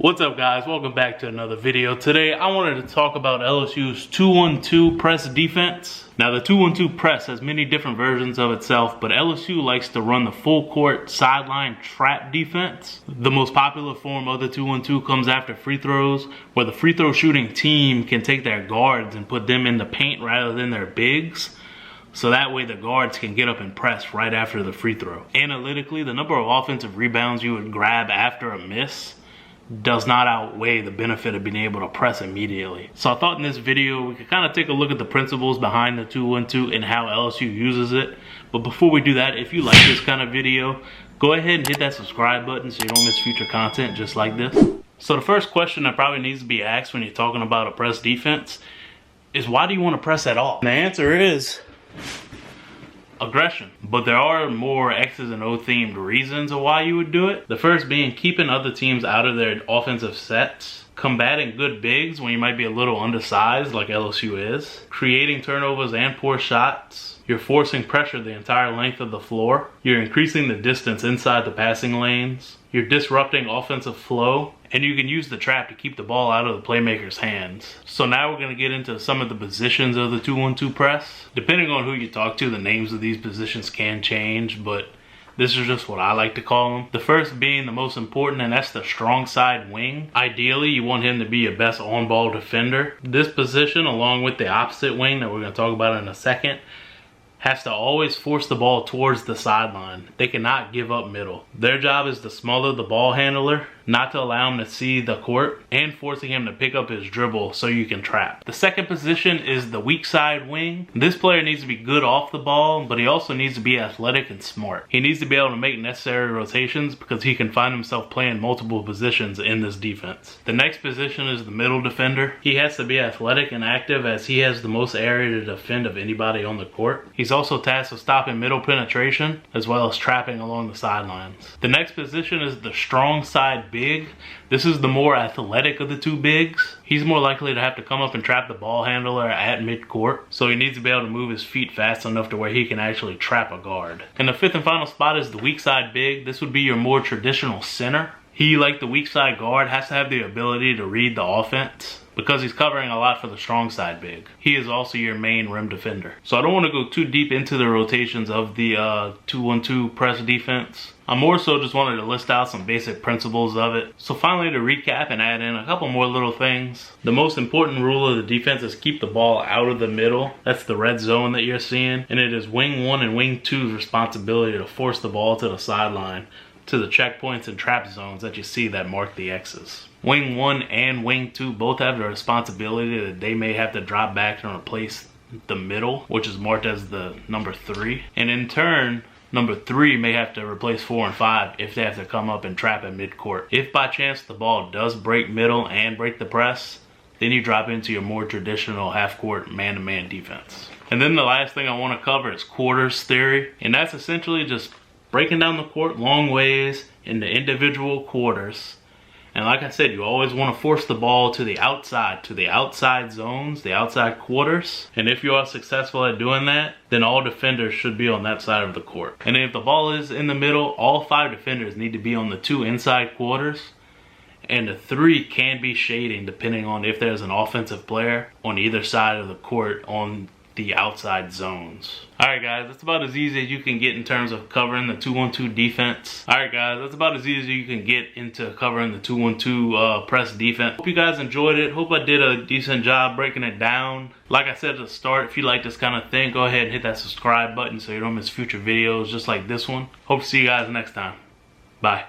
What's up, guys? Welcome back to another video. Today I wanted to talk about LSU's 2-1-2 press defense. Now the 2-1-2 press has many different versions of itself, but LSU likes to run the full court sideline trap defense. The most popular form of the 2-1-2 comes after free throws, where the free throw shooting team can take their guards and put them in the paint rather than their bigs. So that way the guards can get up and press right after the free throw. Analytically, the number of offensive rebounds you would grab after a miss does not outweigh the benefit of being able to press immediately. So I thought in this video we could kind of take a look at the principles behind the 2-1-2 and how LSU uses it. But before we do that, if you like this kind of video, go ahead and hit that subscribe button so you don't miss future content just like this. So the first question that probably needs to be asked when you're talking about a press defense is, why do you want to press at all? And the answer is aggression. But there are more X's and O themed reasons of why you would do it. The first being keeping other teams out of their offensive sets, combating good bigs when you might be a little undersized like LSU is, creating turnovers and poor shots. You're forcing pressure the entire length of the floor. You're increasing the distance inside the passing lanes. You're disrupting offensive flow. And you can use the trap to keep the ball out of the playmaker's hands. So now we're going to get into some of the positions of the 2-1-2 press. Depending on who you talk to, the names of these positions can change, but this is just what I like to call them. The first being the most important, and that's the strong side wing. Ideally, you want him to be your best on-ball defender. This position, along with the opposite wing that we're going to talk about in a second, has to always force the ball towards the sideline. They cannot give up middle. Their job is to smother the ball handler, not to allow him to see the court, and forcing him to pick up his dribble so you can trap. The second position is the weak side wing. This player needs to be good off the ball, but he also needs to be athletic and smart. He needs to be able to make necessary rotations because he can find himself playing multiple positions in this defense. The next position is the middle defender. He has to be athletic and active as he has the most area to defend of anybody on the court. He's also tasked with stopping middle penetration as well as trapping along the sidelines. The next position is the strong side big. This is the more athletic of the two bigs. He's more likely to have to come up and trap the ball handler at mid-court, so he needs to be able to move his feet fast enough to where he can actually trap a guard. And the fifth and final spot is the weak side big. This would be your more traditional center. He, like the weak side guard, has to have the ability to read the offense because he's covering a lot for the strong side big. He is also your main rim defender. So I don't want to go too deep into the rotations of the 2-1-2 press defense. I more so just wanted to list out some basic principles of it. So finally, to recap and add in a couple more little things. The most important rule of the defense is keep the ball out of the middle. That's the red zone that you're seeing. And it is wing 1 and wing 2's responsibility to force the ball to the sideline, to the checkpoints and trap zones that you see that mark the X's. Wing 1 and wing 2 both have the responsibility that they may have to drop back and replace the middle, which is marked as the number 3. And in turn, number 3 may have to replace 4 and 5 if they have to come up and trap at midcourt. If by chance the ball does break middle and break the press, then you drop into your more traditional half-court man-to-man defense. And then the last thing I want to cover is quarters theory. And that's essentially just breaking down the court long ways into individual quarters. And like I said, you always want to force the ball to the outside zones, the outside quarters. And if you are successful at doing that, then all defenders should be on that side of the court. And if the ball is in the middle, all 5 defenders need to be on the 2 inside quarters. And the 3 can be shading depending on if there's an offensive player on either side of the court on the outside zones. Alright guys, that's about as easy as you can get in terms of covering the 2-1-2 defense. Alright guys, that's about as easy as you can get into covering the 2-1-2 press defense. Hope you guys enjoyed it. Hope I did a decent job breaking it down. Like I said at the start, if you like this kind of thing, go ahead and hit that subscribe button so you don't miss future videos just like this one. Hope to see you guys next time. Bye.